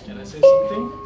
Can I say something?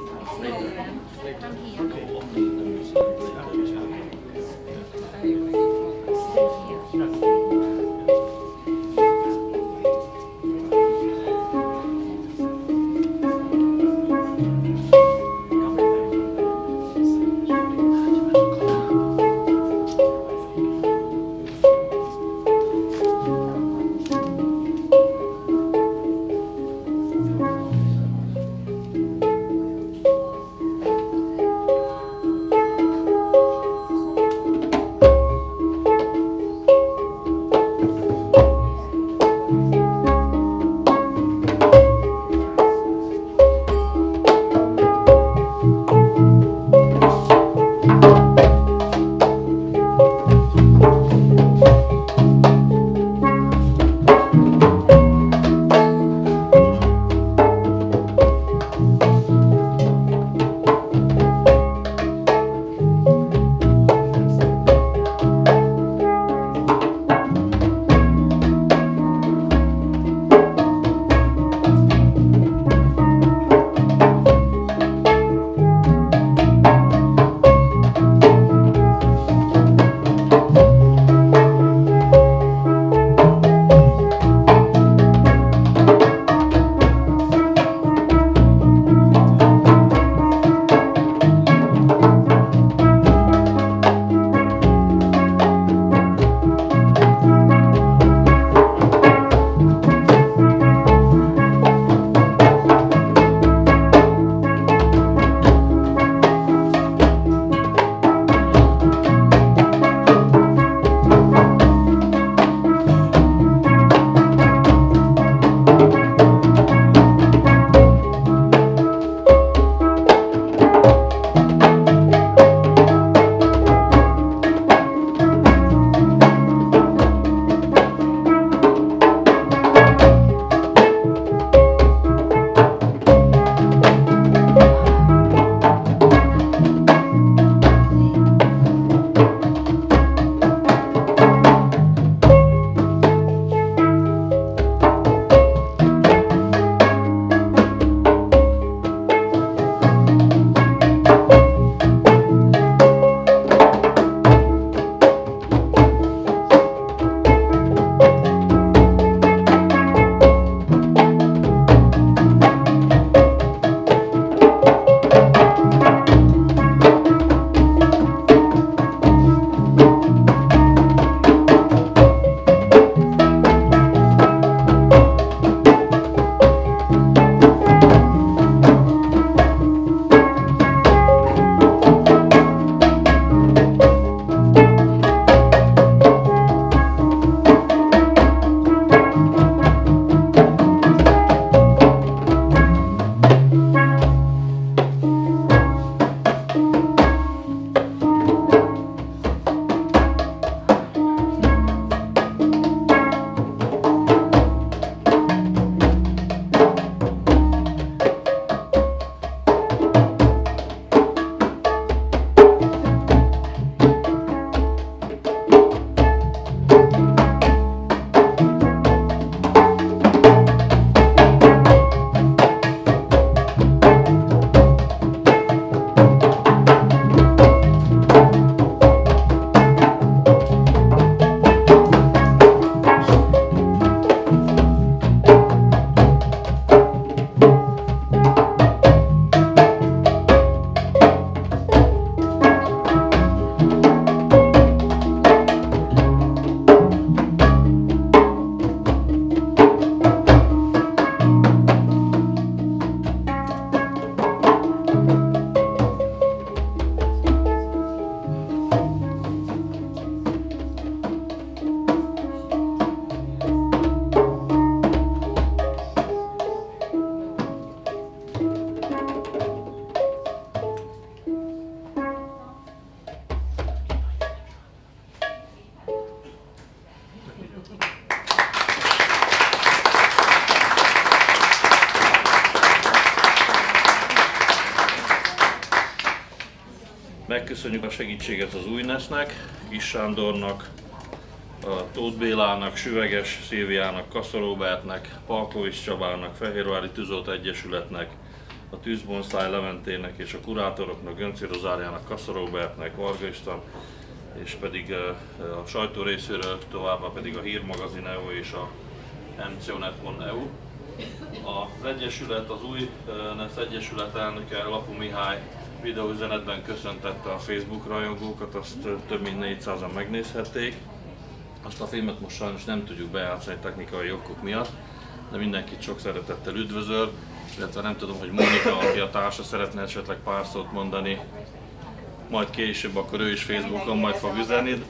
Megköszönjük a segítséget az Újnesznek, Kis Sándornak, a Tóth Bélának, Süveges Szilviának, Kassa Róbertnek, Palkovics Csabának, Fehérvári Tűzoltó Egyesületnek, a Tűzbonszáj Leventének és a kurátoroknak, Gönci Rozáriának, Kassa Robertnek, Varga István, és pedig a sajtó részéről továbbá pedig a Hírmagazin EU és a mcionet.eu. Az Egyesület, az új NESZ Egyesület elnöke, Lapó Mihály videóüzenetben köszöntette a Facebook rajongókat, azt több mint 400-an megnézhették. Azt a filmet most sajnos nem tudjuk bejátszani technikai okok miatt, de mindenkit sok szeretettel üdvözöl, illetve nem tudom, hogy Mónika, aki a társa, szeretne esetleg pár szót mondani, majd később akkor ő is Facebookon majd fog üzenni.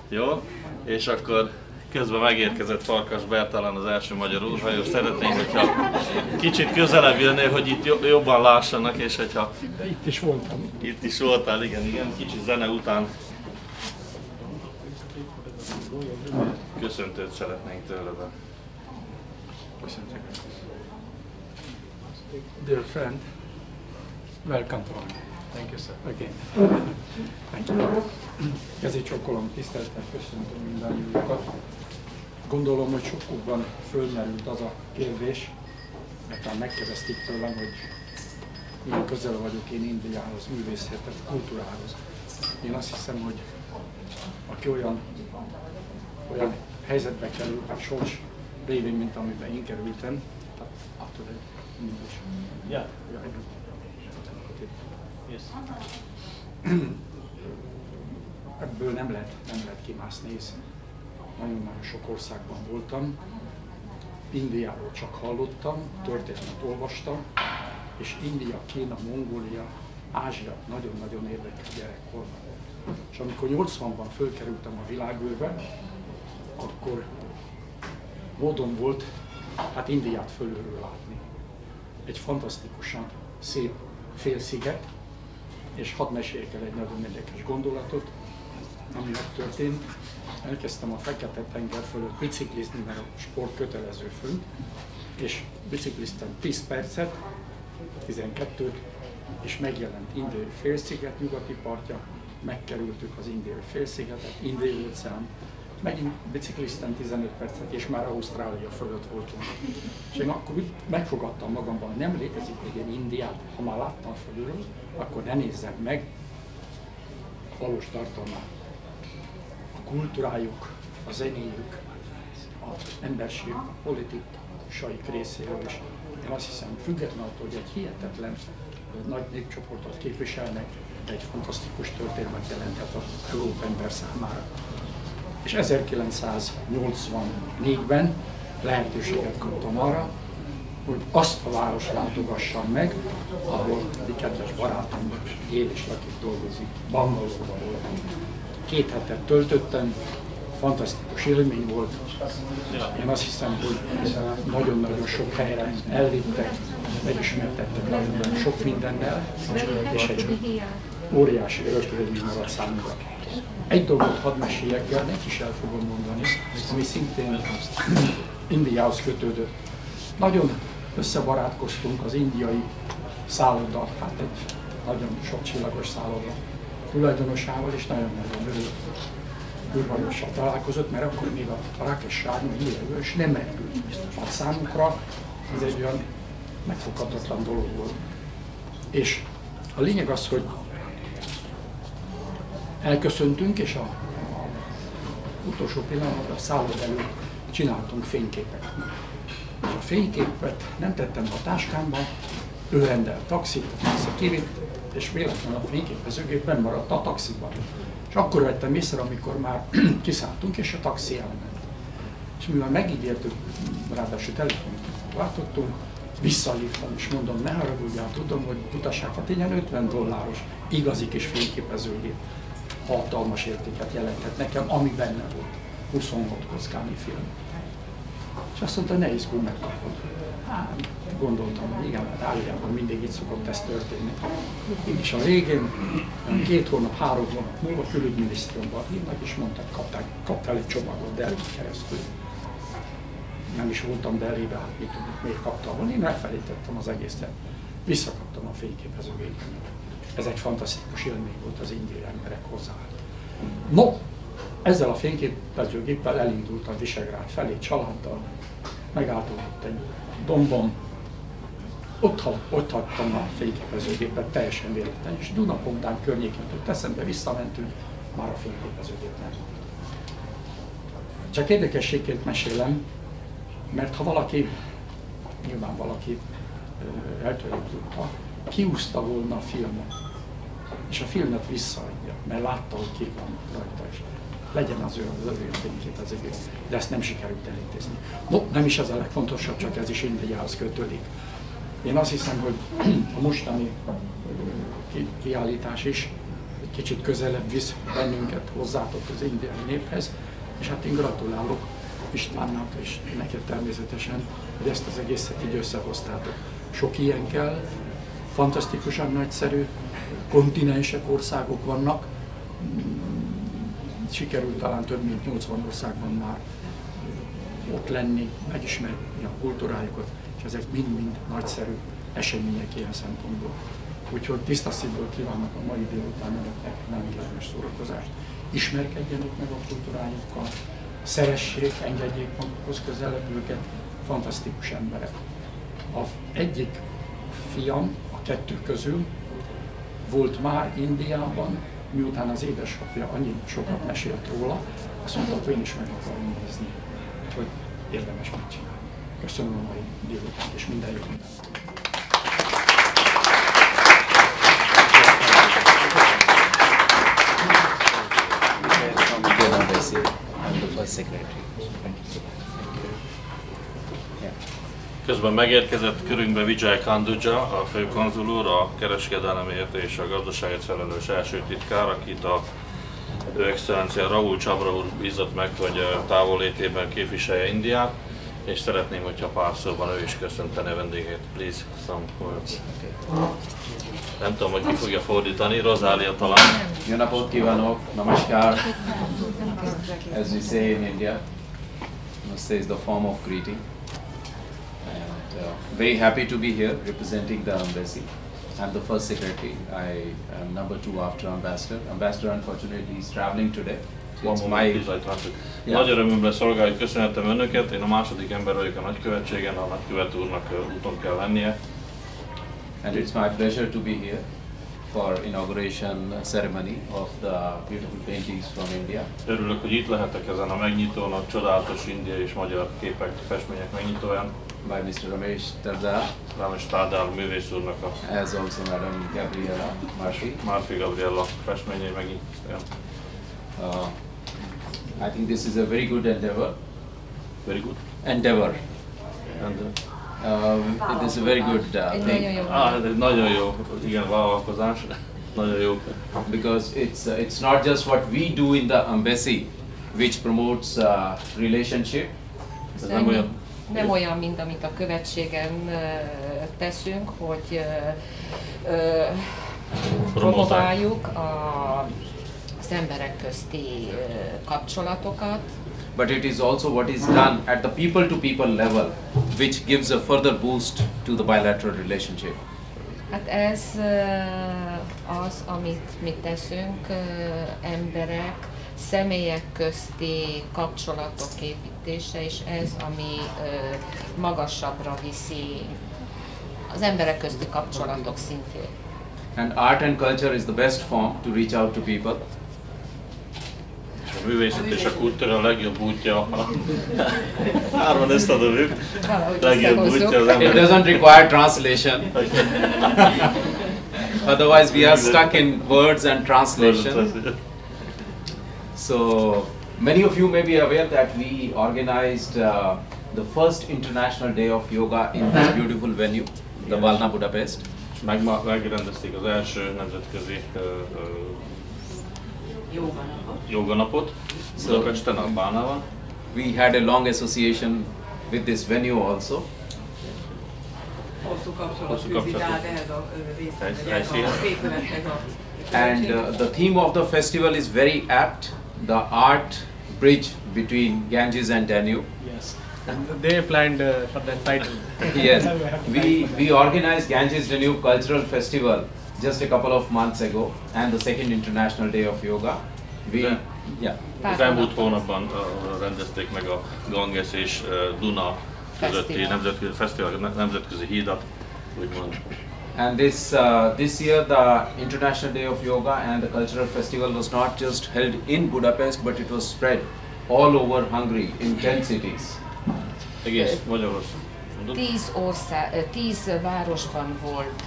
Jó, és akkor közben megérkezett Farkas Bertalan, az első magyar úrhajós. Szeretnénk, hogyha kicsit közelebb jönnél, hogy itt jobban lássanak, és hogyha... De itt is voltam. Itt is voltál, igen, kicsit zene után köszöntőt szeretnénk tőled. Köszönjük. Dear friend, welcome to me. Thank you, sir. Again. Thank you. Ezért csokkolom, tisztelettel köszöntöm mindannyiukat. Gondolom, hogy sokukban fölmerült az a kérdés, mert már megkérdezték tőlem, hogy milyen közel vagyok én Indiához, művészethez, kultúrához. Én azt hiszem, hogy aki olyan helyzetbe kerül, a sors révén, mint amiben én kerültem, attól egy mindig. Yeah. Yes. Ebből nem lehet kimászni, hisz nagyon-nagyon sok országban voltam, Indiáról csak hallottam, történetet olvastam, és India, Kína, Mongólia, Ázsia nagyon-nagyon érdekel gyerekkorban. És amikor 80-ban fölkerültem a világűrbe, akkor módon volt Indiát fölülről látni. Egy fantasztikusan szép félsziget, és hadd meséljek el egy nagyon érdekes gondolatot, ami megtörtént. Elkezdtem a Fekete-tenger fölött biciklizni, mert a sport kötelező fönt, és bicikliztem 10 percet, 12-t, és megjelent Indiai félsziget nyugati partja, megkerültük az Indiai félszigetet, Indiai óceán, megint bicikliztem 15 percet, és már Ausztrália fölött voltunk. És én akkor úgy megfogadtam magamban, hogy nem létezik még egy Indiát, ha már láttam fölülről, akkor ne nézzem meg valós tartalmát. A kultúrájuk, a zenéjük, az emberiség politikusaik részéről is. Én azt hiszem, függetlenül attól, hogy egy hihetetlen nagy népcsoportot képviselnek, egy fantasztikus történelmet jelenthet az Európa ember számára. És 1984-ben lehetőséget kaptam arra, hogy azt a várost látogassam meg, ahol egy kedves barátom él és lakik, dolgozik, Bangalore-ban voltam. 2 hetet töltöttem, fantasztikus élmény volt. Én azt hiszem, hogy nagyon-nagyon sok helyre elvittek, megismertettek nagyon sok mindennel, és egy óriási örökélmény maradt számunkra. Egy dolgot hadd meséljek el, neki is el fogom mondani, ami szintén Indiához kötődött. Nagyon összebarátkoztunk az indiai szálloda, egy nagyon sok csillagos szálloda tulajdonosával, és nagyon-nagyon űrhajóssal találkozott, mert akkor még a Rakesh hírevős nem merült. A számunkra ez egy olyan megfoghatatlan dolog volt. És a lényeg az, hogy elköszöntünk, és a utolsó pillanatban a szálloda előtt csináltunk fényképet. És a fényképet nem tettem a táskámba, ő rendelt taxit, a taxi kivitt, és véletlenül a fényképezőgép benn maradt a taxiban. És akkor vettem észre, amikor már kiszálltunk, és a taxi elment. És mivel megígértük, ráadásul telefont látottunk, visszahívtam, és mondom, ne haragudjál, tudom, hogy utaság, hát ilyen $50 igazi kis fényképezőgép hatalmas értéket jelentett nekem, ami benne volt, 26 kockányi film. És azt mondta, ne izgulj, megkapod. Hát, gondoltam, hogy igen, hát Áliában mindig így szokott ez történni. És a végén, 2 hónap, 3 hónap múlva külügyminisztériumban hívnak, és mondták, kaptál egy csomagot Delhi keresztül. Nem is voltam Delhibe, hát mit tudjuk, miért kaptam volna, én elfelejtettem az egészet. Visszakaptam a fényképezőgépemet. Ez egy fantasztikus élmény volt, az indiai emberek hozzáállt. No, ezzel a fényképezőgéppel elindult a Visegrád felé családdal, megálltunk egy dombon, ott hagytam a fényképezőgépet teljesen véletlen, és Dunapontán környékén jutott eszembe, visszamentünk, már a fényképezőgép nem. Csak érdekességként mesélem, mert ha valaki, nyilván valaki eltörött tudta, kiúzta volna a filmet, és a filmet visszaadja, mert látta, hogy kik vannak rajta is. Legyen az ő fényképezőgép, de ezt nem sikerült elintézni. No, nem is ez a legfontosabb, csak ez is Indiához kötődik. Én azt hiszem, hogy a mostani kiállítás is egy kicsit közelebb visz bennünket hozzátok az indiai néphez, és hát én gratulálok Istvánnak és neked természetesen, hogy ezt az egészet így összehoztátok. Sok ilyen kell, fantasztikusan nagyszerű, kontinensek, országok vannak, sikerült talán több mint 80 országban már ott lenni, megismerni a kultúrájukat, és ezek mind-mind nagyszerű események ilyen szempontból. Úgyhogy tiszta szívből kívánok a mai délután önöknek nem kellemes szórakozást. Ismerkedjenek meg a kultúrájukkal, szeressék, engedjék magukhoz közelebb őket, fantasztikus emberek. Az egyik fiam, a kettő közül volt már Indiában, miután az édesapja annyit sokat mesélt róla, azt mondta, hogy én is meg akarom nézni. Úgyhogy érdemes megcsinálni. Köszönöm a mai délután, és minden jót mindenki. I'm the first secretary. Közben megérkezett körünkbe Vijay Khanduja, a főkonzul úr, a kereskedelemért és a gazdaságért felelős első titkár, akit a Ő Excellencia Rahul Chabra úr bízott meg, hogy távollétében képviselje Indiát, és szeretném, hogyha pár szóban ő is köszönteni a vendégét. Please, some words. Nem tudom, hogy ki fogja fordítani, Rosália talán. Jó napot kívánok, namaskar. As we say in India, namaste is the form of greeting. And very happy to be here representing the embassy. I'm the first secretary. I am number 2 after ambassador. Ambassador unfortunately is traveling today. It's my... Nagy örömömre szolgáljuk, köszönhetem önöket. Én a második ember vagyok a nagykövetségen, a nagykövet úrnak úton kell lennie. And it's my pleasure to be here for inauguration ceremony of the beautiful paintings from India. Örülök, hogy itt lehetek ezen a megnyitón, a csodálatos indiai és magyar képek, festmények megnyitóján. By Mr. Ramesh Tardar. Ramesh Tardar művész úrnak a As also Madam Gabriela Murphy. Murphy Gabriela festményei megnyitóján. I think this is a very good endeavor. Very good. Endeavor. It is a very good thing. Ez egy nagyon jó, igen, vállalkozás. Nagyon jó. Because it's not just what we do in the embassy, which promotes relationship. Nem olyan, mint amit a követségen teszünk, hogy promotáljuk az emberek közti kapcsolatokat. But it is also what is done at the people-to-people level, which gives a further boost to the bilateral relationship. Hát ez az, amit mi teszünk, emberek, személyek közti kapcsolatok építése, és ez, ami magasabbra viszi az emberek közti kapcsolatok szintjét. And art and culture is the best form to reach out to people. A művészet és a kultúra a legjobb útja. Hárman ezt adom ők. Legjobb útja az ember. It doesn't require translation. Otherwise we are stuck in words and translation. So many of you may be aware that we organized the first International Day of Yoga in this beautiful venue, the Valna Budapest. Megrendezték az első nemzetközi joganapot Budapesten, a Bálnában. We had a long association with this venue also. And the theme of the festival is very apt, the art bridge between Ganges and Danube. Yes, and they planned for that title. Yes, we organized Ganges Danube Cultural Festival just a couple of months ago, and the second International Day of Yoga. Az elmúlt hónapban rendezték meg a Ganges és Duna közötti nemzetközi hídat, úgymond. And this year the International Day of Yoga and the Cultural Festival was not just held in Budapest, but it was spread all over Hungary in 10 cities. Egész Magyarország. 10 városban volt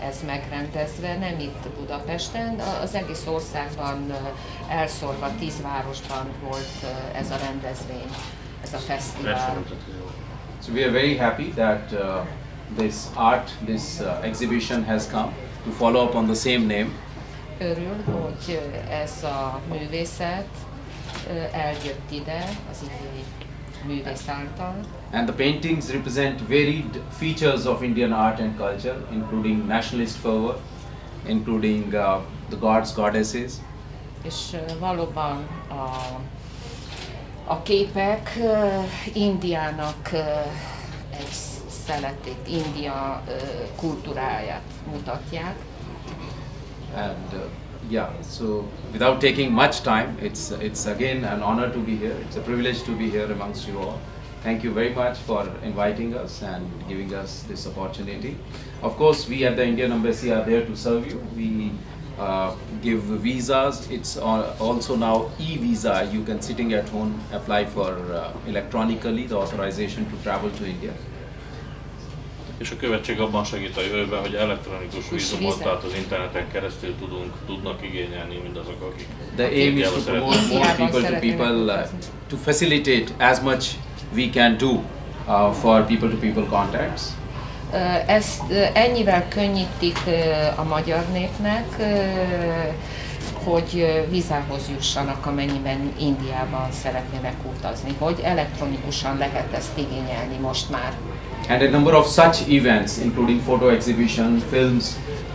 ez megrendezve, nem itt Budapesten, az egész országban elszórva 10 városban volt ez a rendezvény, ez a fesztivál. So we are very happy that this exhibition has come to follow up on the same name. Örül, hogy ez a művészet eljött ide az indiai művész által. And the paintings represent varied features of Indian art and culture, including nationalist fervor, including the gods, goddesses. És valóban a képek Indiának egy szeletét, India kultúráját mutatják. And yeah, so without taking much time, it's again an honor to be here. It's a privilege to be here amongst you all. Thank you very much for inviting us and giving us this opportunity. Of course, we at the Indian Embassy are there to serve you. We give visas. It's also now e-visa. You can, sitting at home, apply for electronically the authorization to travel to India. És a követség abban segít a jövőben, hogy elektronikus vízumot, tehát az interneten keresztül tudnak igényelni mindazok, akik The aim is to promote more people to people, to facilitate as much we can do for people-to-people contacts. Ezt ennyivel könnyítik a magyar népnek, hogy vízához jussanak, amennyiben Indiában szeretnének utazni, hogy elektronikusan lehet ezt igényelni most már. And a number of such events, including photo exhibition, films,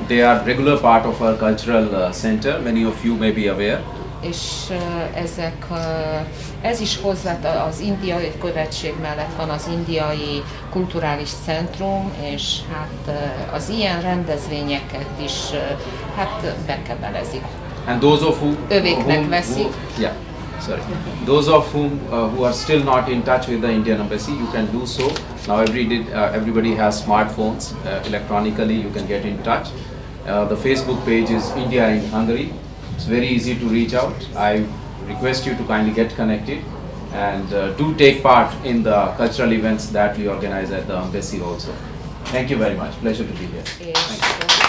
they are regular part of our cultural center. Many of you may be aware. És ez is hozzá az indiai követség mellett van az indiai kulturális centrum, és hát az ilyen rendezvényeket is hát bekebelezik. And those of övéknek veszik. Those of whom who are still not in touch with the Indian Embassy, you can do so. Now everybody has smartphones. Electronically you can get in touch. The Facebook page is India in Hungary. It's very easy to reach out. I request you to kindly get connected and do take part in the cultural events that we organize at the embassy also. Thank you very much. Pleasure to be here. Thank you.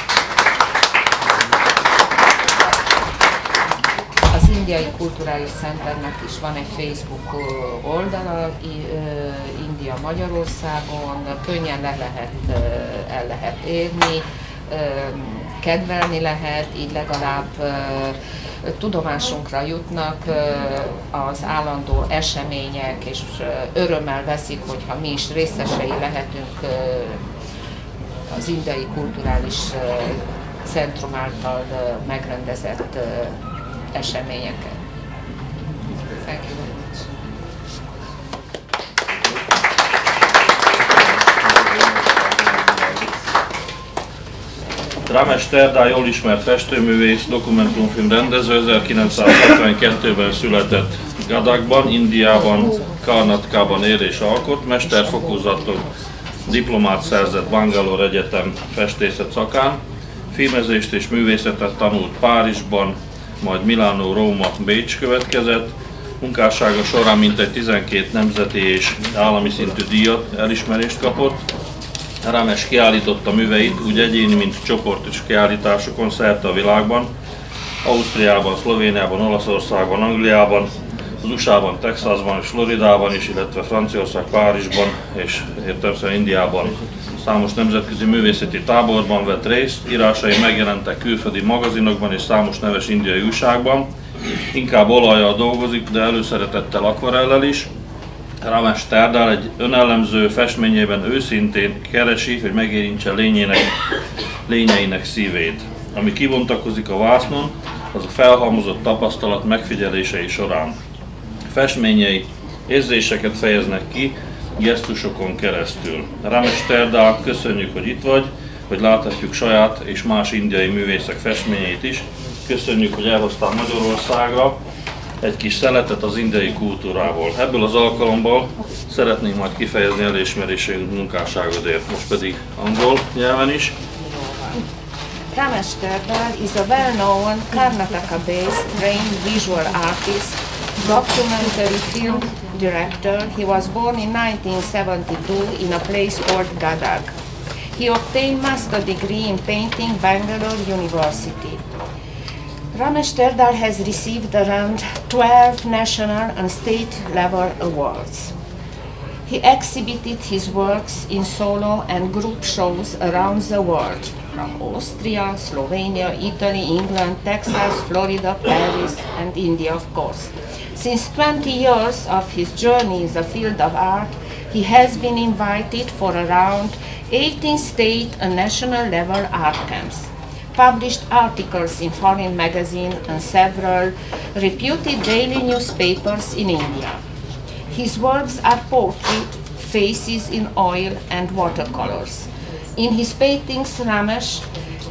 Az Indiai Kulturális Centernek is van egy Facebook oldala, India Magyarországon, könnyen el lehet érni, kedvelni lehet, így legalább tudomásunkra jutnak az állandó események, és örömmel veszik, hogyha mi is részesei lehetünk az Indiai Kulturális Centrum által megrendezett eseményeket. Thank you very much. Ramesh Terda jól ismert festőművész, dokumentumfilm rendező, 1972-ben született Gadakban, Indiában, Karnatkában él és alkot, mesterfokozatot, diplomát szerzett Bangalore Egyetem festészet szakán, filmezést és művészetet tanult Párizsban, majd Milánó, Róma, Bécs következett. Munkássága során mintegy 12 nemzeti és állami szintű díjat, elismerést kapott. Ramesh kiállította műveit úgy egyéni, mint csoportos kiállításokon szerte a világban, Ausztriában, Szlovéniában, Olaszországban, Angliában, az USA-ban, Texasban és Floridában is, illetve Franciaország, Párizsban és értelemszerűen Indiában. Számos nemzetközi művészeti táborban vett részt, írásai megjelentek külföldi magazinokban és számos neves indiai újságban. Inkább olajjal dolgozik, de előszeretettel akvarellel is. Ramesh Terda egy önellenző festményében őszintén keresi, hogy megérintse lényeinek szívét. Ami kibontakozik a vásznon, az a felhalmozott tapasztalat megfigyelései során. Festményei érzéseket fejeznek ki, gesztusokon keresztül. Ramesh Terda, köszönjük, hogy itt vagy, hogy láthatjuk saját és más indiai művészek festményeit is. Köszönjük, hogy elhoztál Magyarországra, egy kis szeletet az indiai kultúrából. Ebből az alkalomból szeretnénk majd kifejezni elismerésünk munkásságodért, most pedig angol nyelven is. Ramesh Terdal is a well-known Karnataka-based trained visual artist, documentary film director. He was born in 1972 in a place called Gadag. He obtained master's degree in painting Bangalore University. Ramesh Terdal has received around 12 national and state level awards. He exhibited his works in solo and group shows around the world, from Austria, Slovenia, Italy, England, Texas, Florida, Paris, and India, of course. Since 20 years of his journey in the field of art, he has been invited for around 18 state and national level art camps, published articles in foreign magazines and several reputed daily newspapers in India. His works are portrait faces in oil and watercolors. In his paintings, Ramesh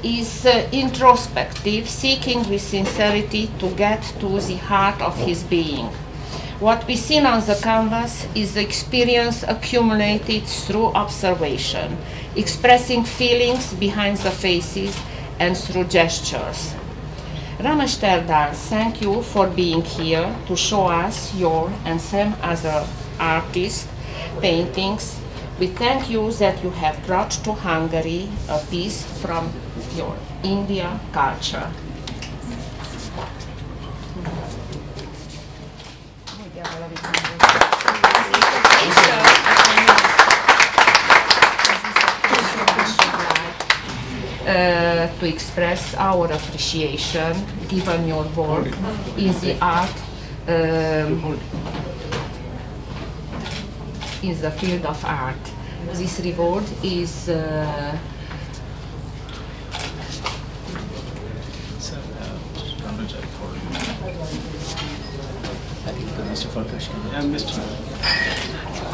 is introspective, seeking with sincerity to get to the heart of his being. What we see on the canvas is the experience accumulated through observation, expressing feelings behind the faces and through gestures. Ramesh Terdal, thank you for being here to show us your and some other artists' paintings. We thank you that you have brought to Hungary a piece from your India culture. To express our appreciation given your work in the art in the field of art. This reward is Mr. Farkash. Yeah, Mr.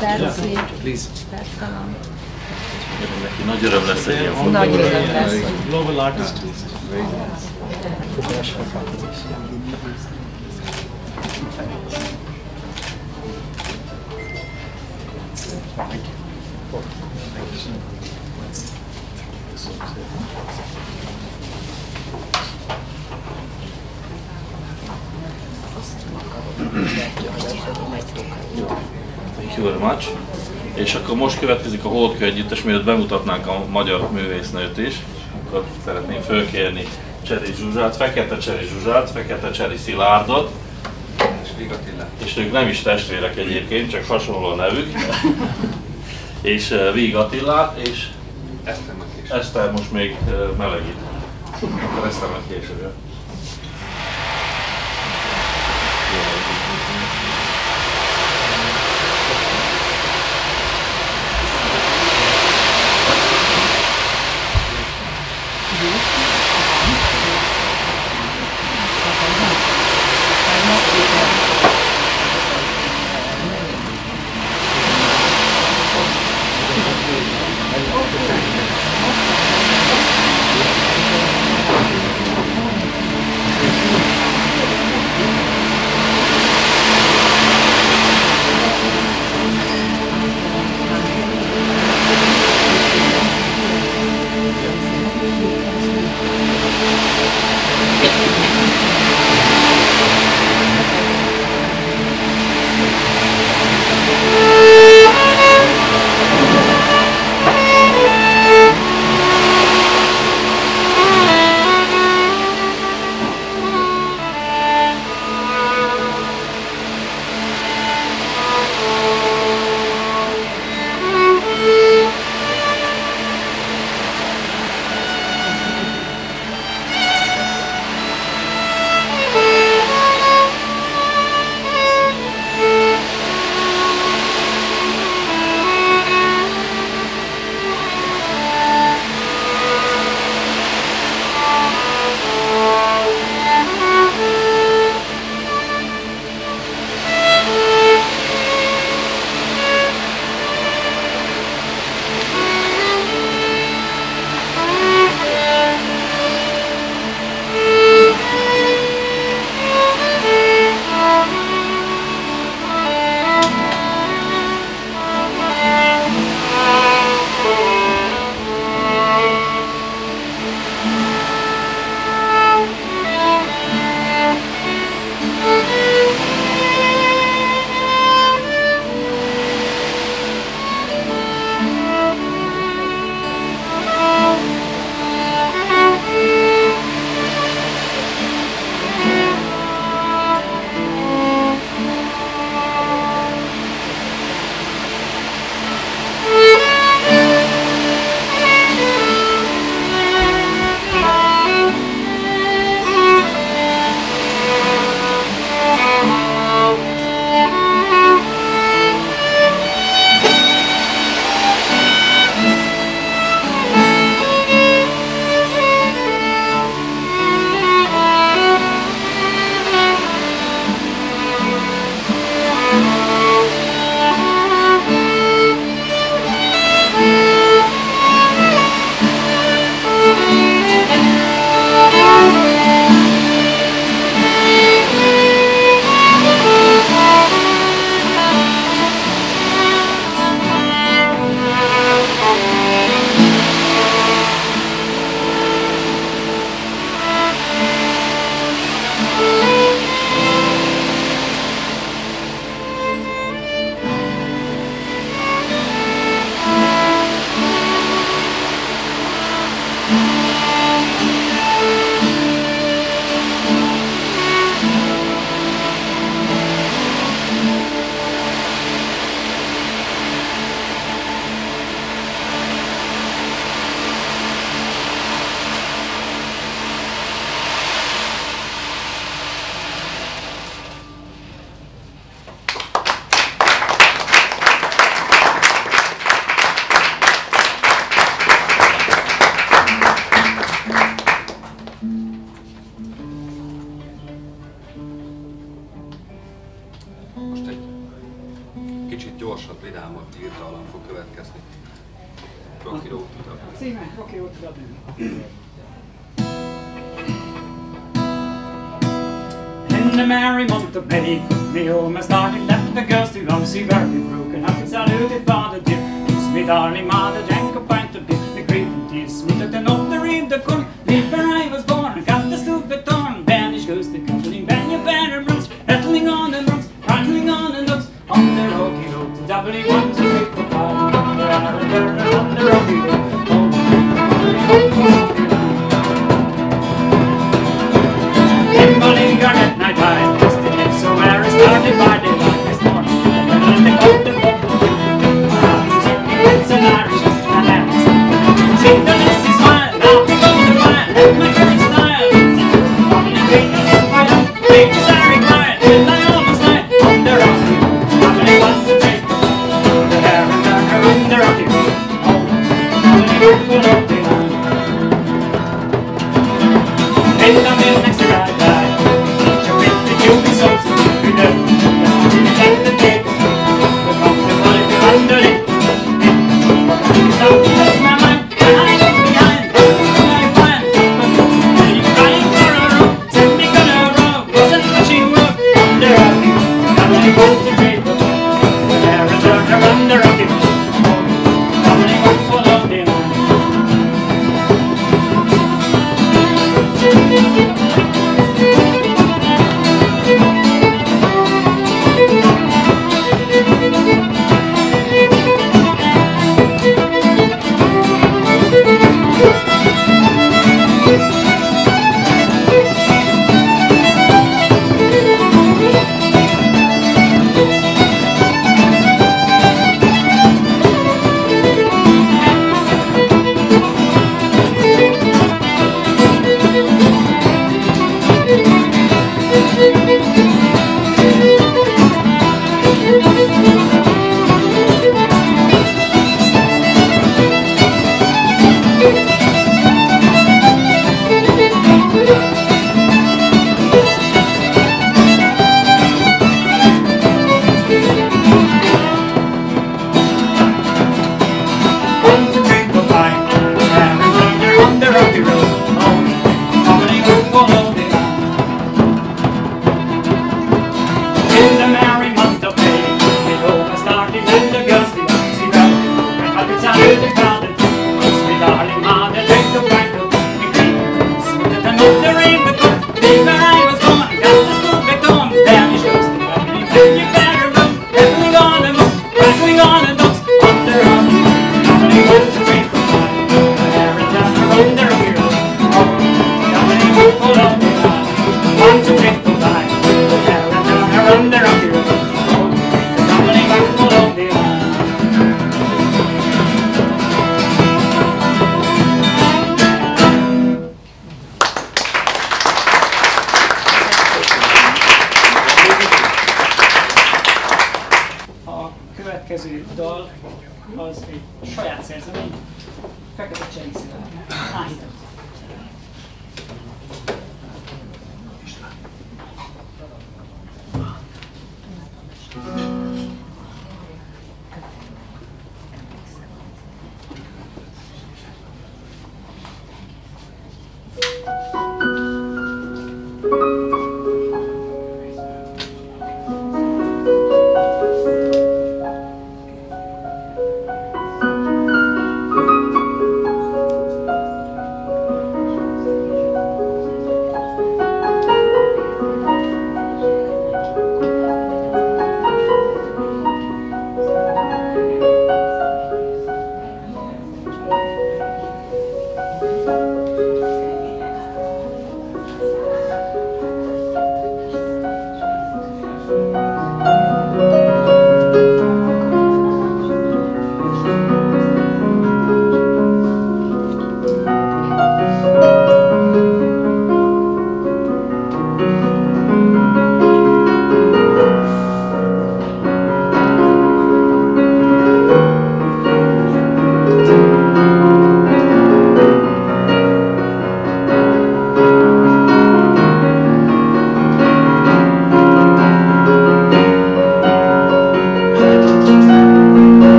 That's it. Please. That's the one. Neki nagy öröm lesz egy ilyen fotó. Nagy öröm lesz. Global artist. Very nice. Thank you very much. És akkor most következik a Holdkő együttes, mielőtt bemutatnánk a magyar művésznőt is, akkor szeretném fölkérni Cseri Zsuzsát, Fekete Cseri Zsuzsát, Fekete Cseri Szilárdot, és ők nem is testvérek egyébként, csak hasonló a nevük, és Víg Attilát, és Eszter most még melegít. Akkor Eszter meg később jön. vidámabb írtalom fog következni. Rocky Road to Dublin. Címe Rocky Road to Dublin. In the merry month of May, me home I started, left the girls too long, see very broken up and saluted Father Dear. Kiss me darling mother, drank a pint of beer, the grieving tears smoothed and up the reed the corn. Leave where I was born, got the stupid thorn, vanish goes the company, when you better runs, rattling on the rocks, rattling on the docks, on the Rocky Road to Dublin, 1, 2, 3, 4, 5, on the Rocky Road, on the Rocky Road. Morning guard at night time, destined somewhere started by the light this morning. When I take out the book, it's an Irish and Irish. See the Leslie smile, now we go to mile, let my girl style. Mommy and babies in fire, babies are required, till I almost die. On the Rocky Road, family wants to take the hair and turn on the Rocky Road. Oh, family work full of the line. In the middle next to right line. You'll be so stupid, you know. And the day, the comfortable if you're under it. So that's my mind, and I look behind. I find, and you're crying for a room. Send me on a road, wasn't what she wrote. On the Rocky Road, family wants to trade the hair and turn around the Rocky Road. Family wants to follow the line. Következő dal az egy saját szerzemény, Fekete Cserészével. Áhítom.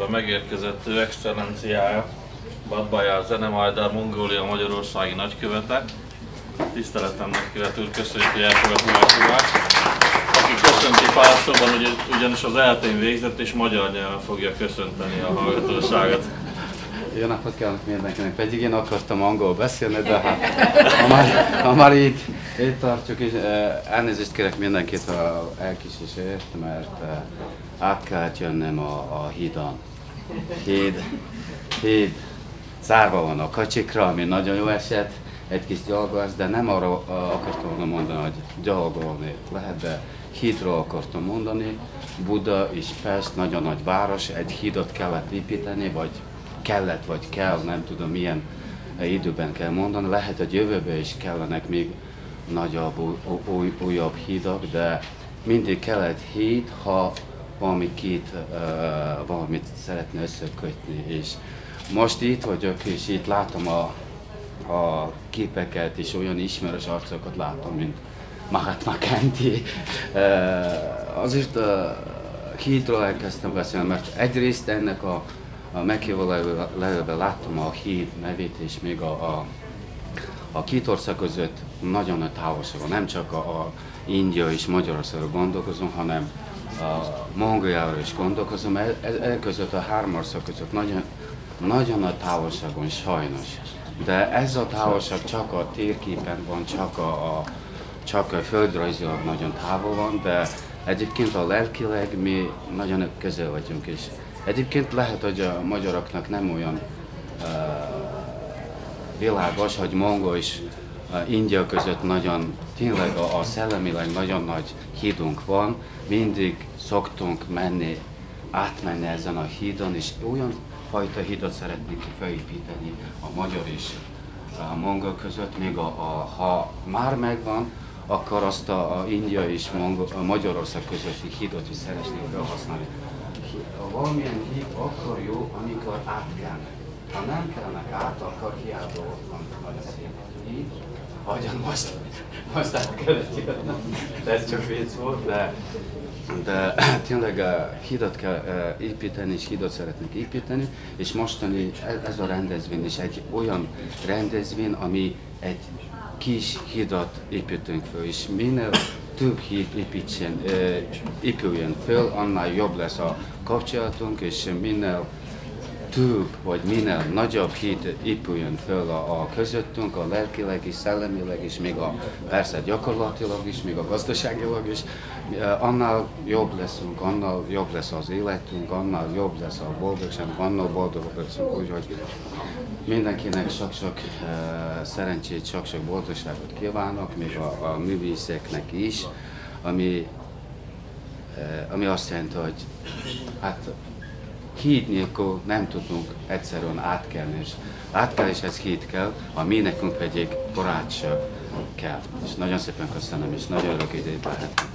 megérkezett ő excellenciája, Badbajár Zenemajdar, Mongólia magyarországi nagykövete. Tiszteletem nagykövet úr, köszönjük, hogy elfogadta meghívást. Aki köszönti pár szóban, ugyanis az eltén végzett és magyar nyelven fogja köszönteni a hallgatóságot. Jó napot kívánok mindenkinek, pedig én akartam angol beszélni, de hát ha már itt tartjuk, és elnézést kérek mindenkit a elkísérésért, mert át kellett jönnöm a hídon. Híd zárva van a kocsikra, ami nagyon jó esett, egy kis gyalogolás, de nem arra akartam volna mondani, hogy gyalogolni lehet, de hídról akartam mondani. Buda és Pest nagyon nagy város, egy hídot kellett építeni, vagy kell, nem tudom milyen időben kell mondani. Lehet, hogy jövőben is kellenek még nagyobb, újabb hídok, de mindig kellett híd, ha valamit szeretne összekötni. És most itt vagyok, és itt látom a képeket, és olyan ismerős arcokat látom, mint Mahatma Gandhi. Azért hídról elkezdtem beszélni, mert egyrészt ennek a meghívó levélben láttam a híd nevét, és még a két ország között nagyon nagy távolság van. Nem csak a India és Magyarországra gondolkozom, hanem a Mongóliára is gondolkozom. Ez között a három ország között nagyon nagy távolság van, sajnos. De ez a távolság csak a térképen van, csak a földrajzilag nagyon távol van, de egyébként a lelkileg mi nagyon közel vagyunk is. Egyébként lehet, hogy a magyaroknak nem olyan világos, hogy Mongol és India között tényleg a szellemileg nagyon nagy hídunk van. Mindig szoktunk átmenni ezen a hídon, és olyan fajta hídot szeretnénk felépíteni a magyar és a mongol között. Még ha már megvan, akkor azt a India és Magyarország közötti hídot is szeretnénk felhasználni. Valamilyen híd akkor jó, amikor átkelnek. Ha nem kelnek át, akkor hiába ott van nagyon szép híd. Hogyan most át kellett jönnöm. Ez csak vicc volt, de tényleg hídot kell építeni, és hídot szeretnék építeni, és mostani ez a rendezvény is egy olyan rendezvény, ami egy kis hídat építünk föl, és minél több híd épüljön föl, annál jobb lesz a kapcsolatunk, és minél több vagy minél nagyobb híd épüljön föl a közöttünk, a lelkileg és szellemileg is, még persze gyakorlatilag is, még a gazdaságilag is, annál jobb leszünk, annál jobb lesz az életünk, annál jobb lesz a boldogság, annál boldogabb leszünk, úgyhogy mindenkinek sok-sok szerencsét, sok-sok boldogságot kívánok, még a művészeknek is, ami azt jelenti, hogy hát híd nélkül nem tudunk egyszerűen átkelni, és átkeléshez híd kell, a mi nekünk pedig barátság kell. És nagyon szépen köszönöm, és nagyon örök idejét lehet.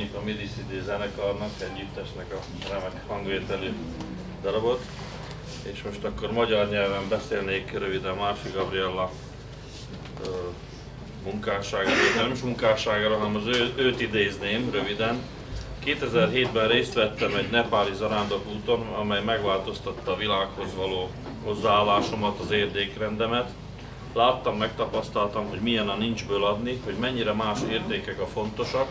köszönjük a Midi-City zenekarnak, együttesnek a remek hangvételű darabot. És most akkor magyar nyelven beszélnék röviden Márfi Gabriella munkásságáról, nem is munkásságáról, hanem őt idézném röviden. 2007-ben részt vettem egy nepáli zarándokúton, amely megváltoztatta a világhoz való hozzáállásomat, az értékrendemet. Láttam, megtapasztaltam, hogy milyen a nincsből adni, hogy mennyire más értékek a fontosak,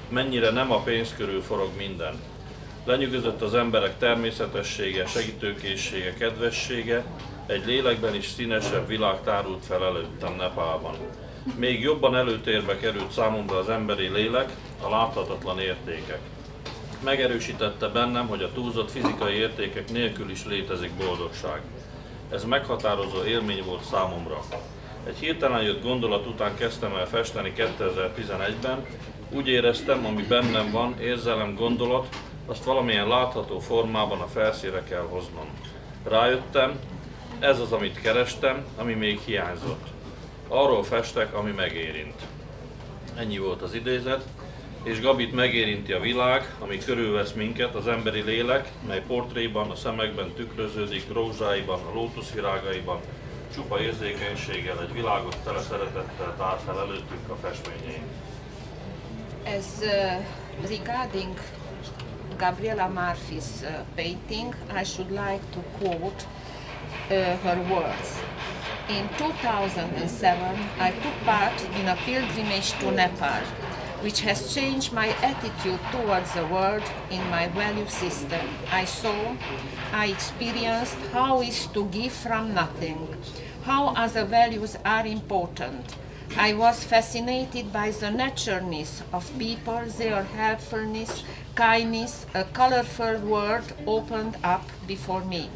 mennyire nem a pénz körül forog minden. Lenyűgözött az emberek természetessége, segítőkészsége, kedvessége, egy lélekben is színesebb világ tárult fel előttem Nepálban. Még jobban előtérbe került számomra az emberi lélek, a láthatatlan értékek. Megerősítette bennem, hogy a túlzott fizikai értékek nélkül is létezik boldogság. Ez meghatározó élmény volt számomra. Egy hirtelen jött gondolat után kezdtem el festeni 2011-ben. Úgy éreztem, ami bennem van, érzelem, gondolat, azt valamilyen látható formában a felszínre kell hoznom. Rájöttem, ez az, amit kerestem, ami még hiányzott. Arról festek, ami megérint. Ennyi volt az idézet, és Gabit megérinti a világ, ami körülvesz minket, az emberi lélek, mely portréban, a szemekben tükröződik, rózsáiban, a lótuszvirágaiban, csupa érzékenységgel, egy világot tele szeretettel tár fel előttünk a festményeink. As regarding Gabriela Márfi's painting, I should like to quote her words. In 2007, I took part in a pilgrimage to Nepal, which has changed my attitude towards the world in my value system. I experienced how is to give from nothing, how other values are important. I was fascinated by the natureness of people, their helpfulness, kindness, a colorful world opened up before me.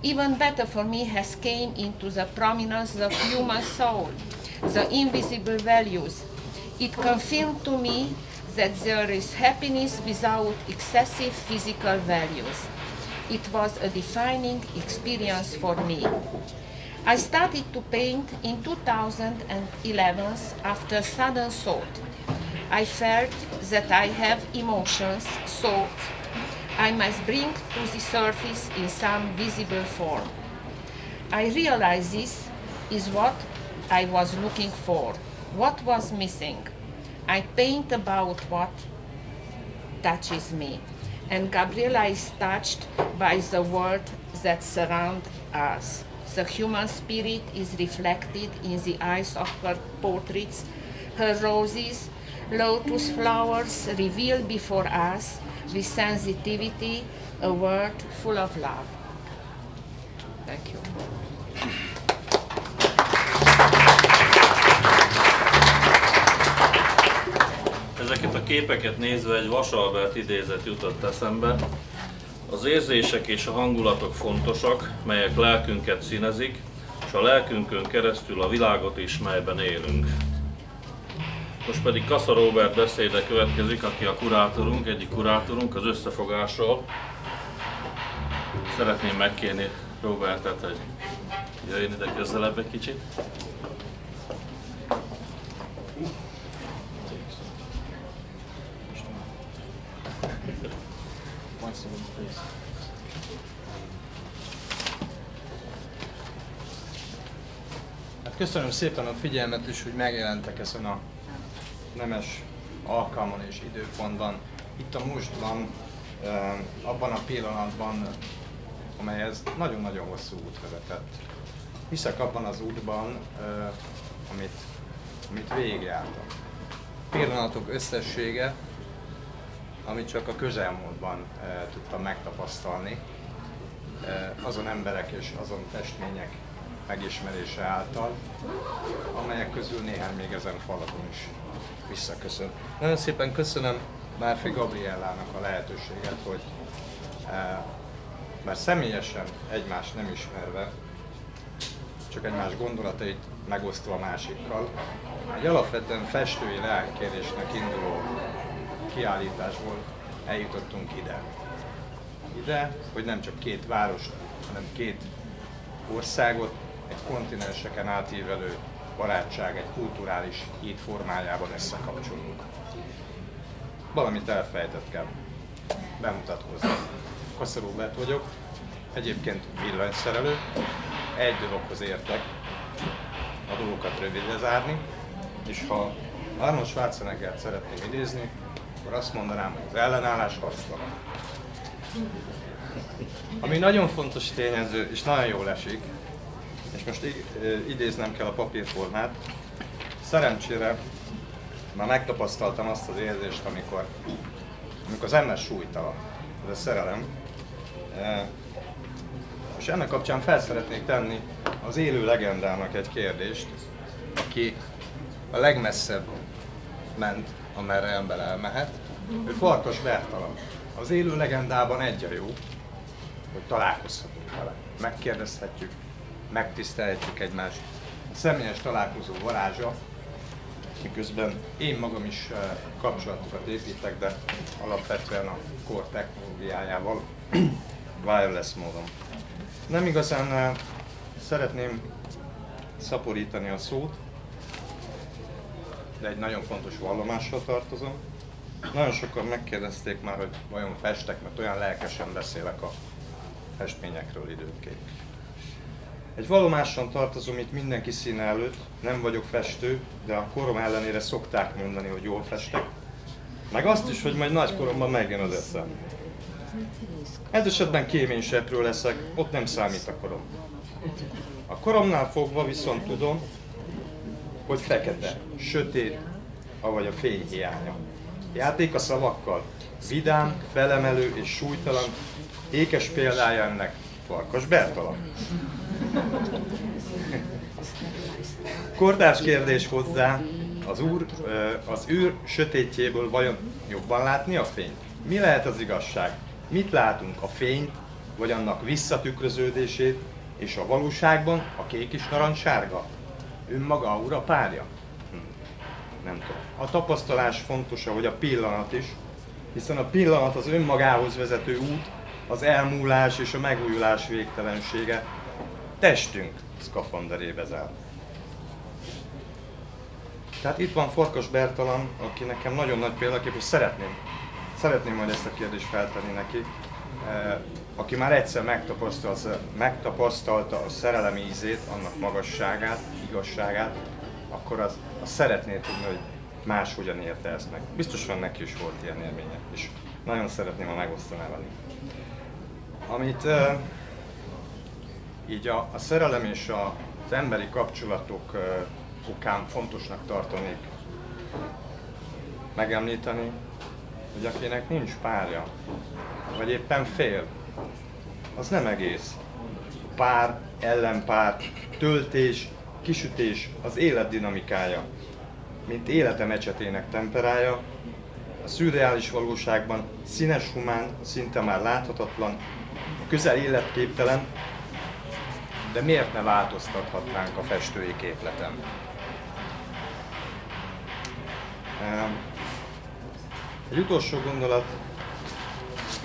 Even better for me has came into the prominence of human soul, the invisible values. It confirmed to me that there is happiness without excessive physical values. It was a defining experience for me. I started to paint in 2011 after sudden thought. I felt that I have emotions, thoughts, I must bring to the surface in some visible form. I realized this is what I was looking for, what was missing. I paint about what touches me, and Gabriela is touched by the world that surrounds us. The human spirit is reflected in the eyes of her portraits. Her roses, lotus flowers reveal before us with sensitivity a world full of love. Thank you. Ezeket a képeket nézve egy Vasalbert idézet jutott eszembe. Az érzések és a hangulatok fontosak, melyek lelkünket színezik, és a lelkünkön keresztül a világot is, melyben élünk. Most pedig Kassa Róbert beszéde következik, aki a kurátorunk, egyik kurátorunk az összefogásról. Szeretném megkérni Róbertet, hogy jöjjön ide közelebb egy kicsit. Hát köszönöm szépen a figyelmet is, hogy megjelentek ezen a nemes alkalmon és időpontban. Itt a mostban, abban a pillanatban, amelyhez nagyon-nagyon hosszú út vezetett. Hiszek abban az útban, amit végigjártam. Pillanatok összessége, amit csak a közelmúltban tudtam megtapasztalni, azon emberek és azon festmények megismerése által, amelyek közül néhány még ezen falakon is visszaköszön. Nagyon szépen köszönöm Márfi Gabriellának a lehetőséget, hogy bár személyesen egymást nem ismerve, csak egymás gondolatait megosztva a másikkal, egy alapvetően festői leánykérésnek induló kiállításból eljutottunk ide. Ide, hogy nem csak két várost, hanem két országot, egy kontinenseken átívelő barátság, egy kulturális híd formájában összekapcsolunk. valamit elfelejtettem bemutatkozni. Kassa Róbert vagyok, egyébként villanyszerelő, egy dologhoz értek, a dolgokat rövidre zárni, és ha Arnold Schwarzeneggert szeretném idézni, akkor azt mondanám, hogy az ellenállás hasztalan. Ami nagyon fontos tényező, és nagyon jól esik, és most idéznem kell a papírformát, szerencsére már megtapasztaltam azt az érzést, amikor az ember súlytalan, ez a szerelem. És ennek kapcsán fel szeretnék tenni az élő legendának egy kérdést, aki a legmesszebb ment, amerre ember elmehet. Ő Farkas Bertalan. Az élő legendában egy a jó, hogy találkozhatunk vele. Megkérdezhetjük, megtisztelhetjük egymást. A személyes találkozó varázsa, miközben én magam is kapcsolatokat építek, de alapvetően a kor technológiájával wireless módon. Nem igazán szeretném szaporítani a szót, de egy nagyon fontos vallomással tartozom. Nagyon sokan megkérdezték már, hogy vajon festek, mert olyan lelkesen beszélek a festményekről időnként. Egy vallomáson tartozom itt mindenki színe előtt, nem vagyok festő, de a korom ellenére szokták mondani, hogy jól festek. Meg azt is, hogy majd nagykoromban megjön az eszem. Ez esetben kéményseprő leszek, ott nem számít a korom. A koromnál fogva viszont tudom, hogy fekete, sötét, avagy a fény hiánya. Játék a szavakkal, vidám, felemelő és súlytalan, ékes példája ennek Farkas Bertalan. Kortárs kérdés hozzá, az űr sötétjéből vajon jobban látni a fényt? Mi lehet az igazság? Mit látunk, a fényt, vagy annak visszatükröződését, és a valóságban a kék és narancssárga? Önmaga a ura párja? Nem tudom. A tapasztalás fontos, ahogy a pillanat is, hiszen a pillanat az önmagához vezető út, az elmúlás és a megújulás végtelensége. Testünk szkafanderébe zár. Tehát itt van Farkas Bertalan, aki nekem nagyon nagy példakép, és szeretném majd ezt a kérdést feltenni neki. Aki már egyszer megtapasztalta a szerelem ízét, annak magasságát, igazságát, akkor az szeretné tudni, hogy más hogyan érte ezt meg. Biztosan neki is volt ilyen élménye, és nagyon szeretném, ha megosztaná velünk. Amit így a szerelem és az emberi kapcsolatok okán fontosnak tartanék megemlíteni, hogy akinek nincs párja, vagy éppen fél, az nem egész. Pár, ellenpár, töltés, kisütés, az élet dinamikája, mint élete mecsetének temperája, a szürreális valóságban színes, humán, szinte már láthatatlan, a közel életképtelen, de miért ne változtathatnánk a festői képleten? Egy utolsó gondolat,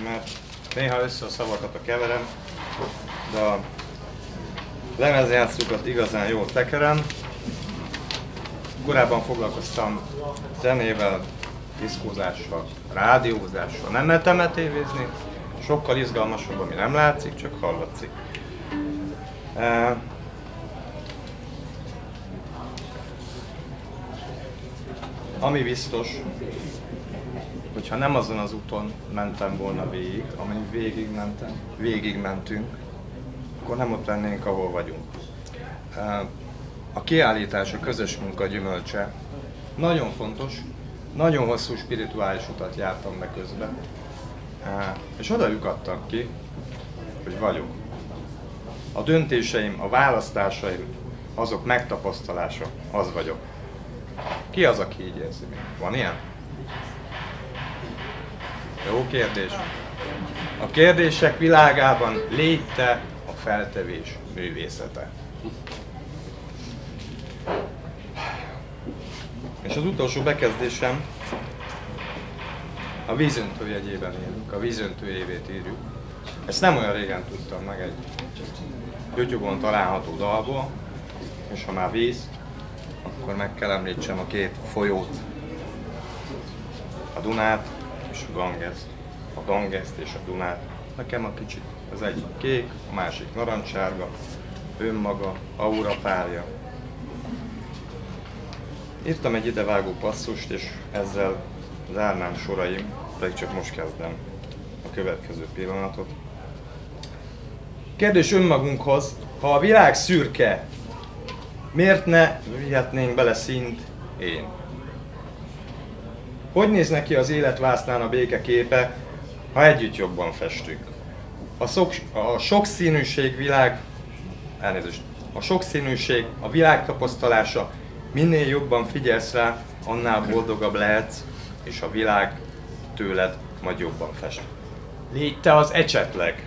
mert néha össze a szavakat keverem, de a lemezjátszókat igazán jól tekerem. Korábban foglalkoztam zenével, diszkózással, rádiózással. Nem mertem tévézni, sokkal izgalmasabb, ami nem látszik, csak hallatszik. Ami biztos, hogyha nem azon az úton mentem volna végig, amin végig mentünk, akkor nem ott lennénk, ahol vagyunk. A kiállítás, a közös munka gyümölcse nagyon fontos, nagyon hosszú spirituális utat jártam be közben, és oda lyukadtam ki, hogy vagyok. A döntéseim, a választásaim, azok megtapasztalása, az vagyok. Ki az, aki így érzi még? Van ilyen? Jó kérdés. A kérdések világában légy te a feltevés művészete. És az utolsó bekezdésem, a vízöntő jegyében élünk, a vízöntő évét írjuk. Ezt nem olyan régen tudtam meg egy YouTube-on található dalból, és ha már víz, akkor meg kell említsem a két folyót, a Dunát és a Gangeszt és a Dunát. Nekem a kicsit az egyik kék, a másik narancssárga, önmaga, aura párja. Írtam egy idevágó passzust, és ezzel zárnám soraim, pedig csak most kezdem a következő pillanatot. Kérdés önmagunkhoz, ha a világ szürke, miért ne vihetnénk bele színt én? Hogy néz neki az életvászlán a béke képe, ha együtt jobban festünk? A sokszínűség világ, a sokszínűség, a világ tapasztalása, minél jobban figyelsz rá, annál boldogabb lehetsz, és a világ tőled majd jobban fest. Légy te az esetleg.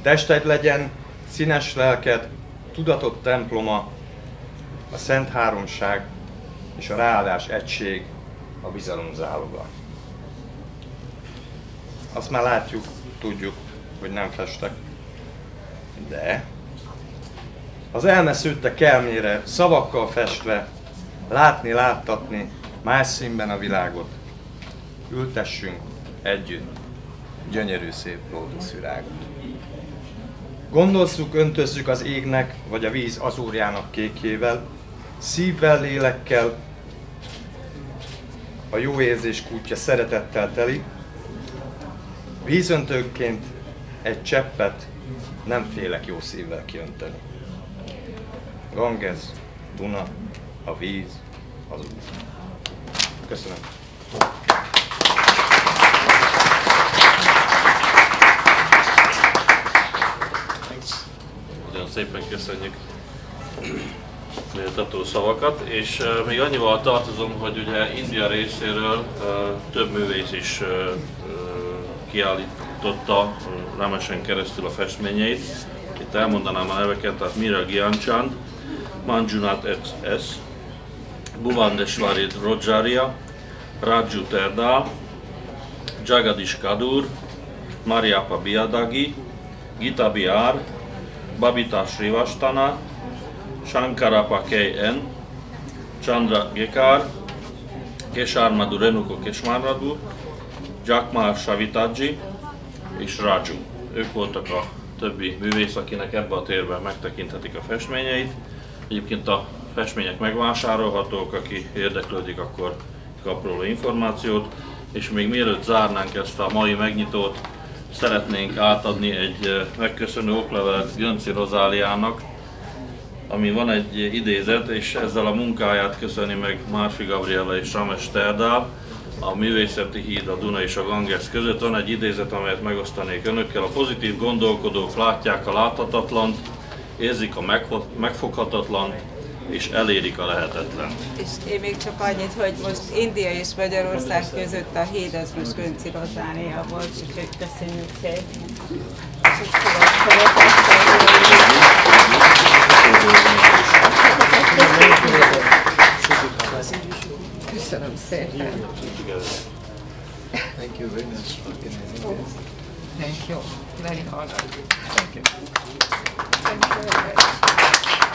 Tested legyen, színes lelked, tudatott temploma, a Szent Háromság és a ráadás egység, a bizalom záloga. Azt már látjuk, tudjuk, hogy nem festek, de az elmesződtek elmére, szavakkal festve, látni, láttatni más színben a világot. Ültessünk együtt gyönyörű szép lótuszvirágot. Gondolzzuk, öntözzük az égnek, vagy a víz azúrjának kékjével, szívvel, lélekkel, a jó érzés kútja szeretettel teli, vízöntőként egy cseppet nem félek jó szívvel kiönteni. Ganges, Duna, a víz, az út. Köszönöm. Nagyon szépen köszönjük méltató szavakat, és még annyival tartozom, hogy ugye India részéről több művész is kiállította Ramesen keresztül a festményeit. Itt elmondanám a neveket, tehát Mira Gyanchand, Manjunath S. Bhuvandeshwari Rojaria, Raju Terdal, Jagadish Kadur, Mariappa Biadagi, Gita Bihar, Babita Srivastana, Shankarappa K.N., Chandra Gekar, Keshar Madhu Renuko Keshmaradu, Jakmal Savitaji és Raju. Ők voltak a többi művész, akinek ebbe a térben megtekinthetik a festményeit. Egyébként a festmények megvásárolhatók, aki érdeklődik, akkor kap róla információt. És még mielőtt zárnánk ezt a mai megnyitót, szeretnénk átadni egy megköszönő oklevelet Gönczi Rozáliának, ami van egy idézet, és ezzel a munkáját köszöni meg Márfi Gabriella és Ramesh Terdal. A művészeti híd a Duna és a Ganges között van egy idézet, amelyet megosztanék önökkel. A pozitív gondolkodók látják a láthatatlant, érzik a megfoghatatlant, és elérik a lehetetlen. És én még csak annyit, hogy most India és Magyarország között a híd az most Gönczi Rozália volt, úgyhogy köszönjük szépen. Köszönöm szépen. Thank you very much for organizing this. Thank you. Very honored. Thank you. Thank you very much.